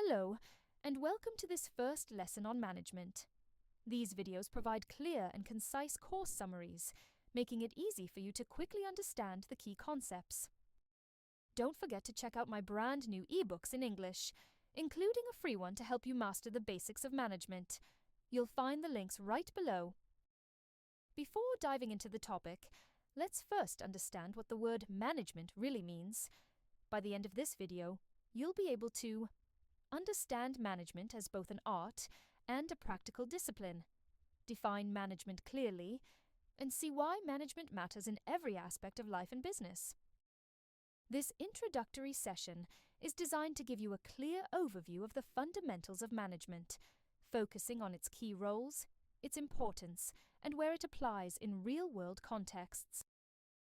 Hello, and welcome to this first lesson on management. These videos provide clear and concise course summaries, making it easy for you to quickly understand the key concepts. Don't forget to check out my brand new ebooks in English, including a free one to help you master the basics of management. You'll find the links right below. Before diving into the topic, let's first understand what the word management really means. By the end of this video, you'll be able to understand management as both an art and a practical discipline, define management clearly, and see why management matters in every aspect of life and business. This introductory session is designed to give you a clear overview of the fundamentals of management, focusing on its key roles, its importance, and where it applies in real-world contexts.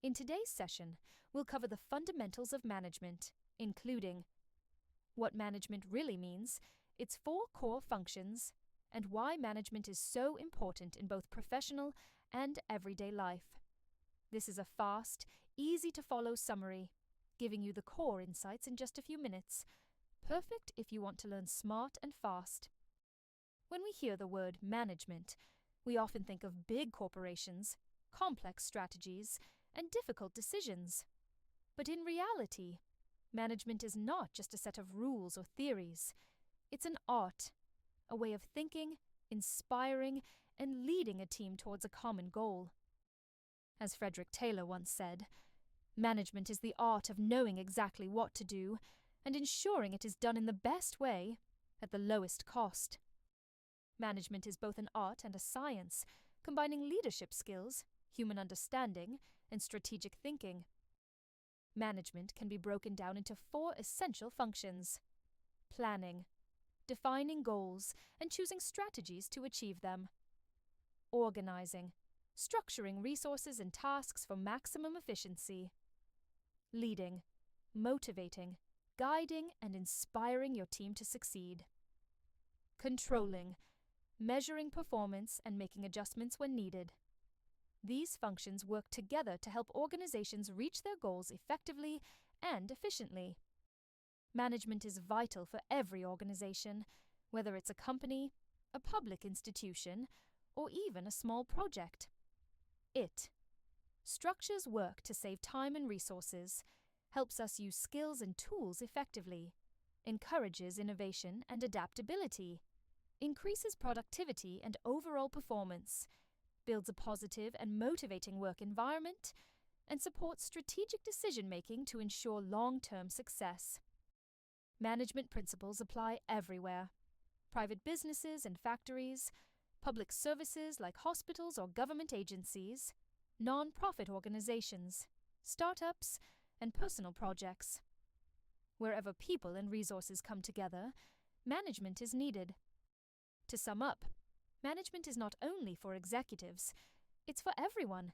In today's session, we'll cover the fundamentals of management, including what management really means, its 4 core functions, and why management is so important in both professional and everyday life. This is a fast, easy-to-follow summary, giving you the core insights in just a few minutes, perfect if you want to learn smart and fast. When we hear the word management, we often think of big corporations, complex strategies, and difficult decisions. But in reality, management is not just a set of rules or theories. It's an art, a way of thinking, inspiring, and leading a team towards a common goal. As Frederick Taylor once said, management is the art of knowing exactly what to do and ensuring it is done in the best way at the lowest cost. Management is both an art and a science, combining leadership skills, human understanding, and strategic thinking. Management can be broken down into 4 essential functions: planning, defining goals and choosing strategies to achieve them; organizing, structuring resources and tasks for maximum efficiency; leading, motivating, guiding and inspiring your team to succeed; controlling, measuring performance and making adjustments when needed. These functions work together to help organizations reach their goals effectively and efficiently. Management is vital for every organization, whether it's a company, a public institution, or even a small project. It structures work to save time and resources, helps us use skills and tools effectively, encourages innovation and adaptability, increases productivity and overall performance, builds a positive and motivating work environment, and supports strategic decision-making to ensure long-term success. Management principles apply everywhere: private businesses and factories, public services like hospitals or government agencies, non-profit organizations, startups, and personal projects. Wherever people and resources come together, management is needed. To sum up, management is not only for executives, it's for everyone.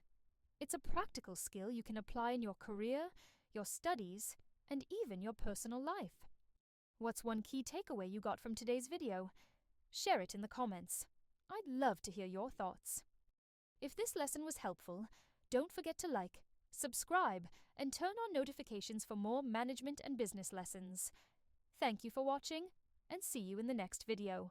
It's a practical skill you can apply in your career, your studies, and even your personal life. What's one key takeaway you got from today's video? Share it in the comments. I'd love to hear your thoughts. If this lesson was helpful, don't forget to like, subscribe, and turn on notifications for more management and business lessons. Thank you for watching, and see you in the next video.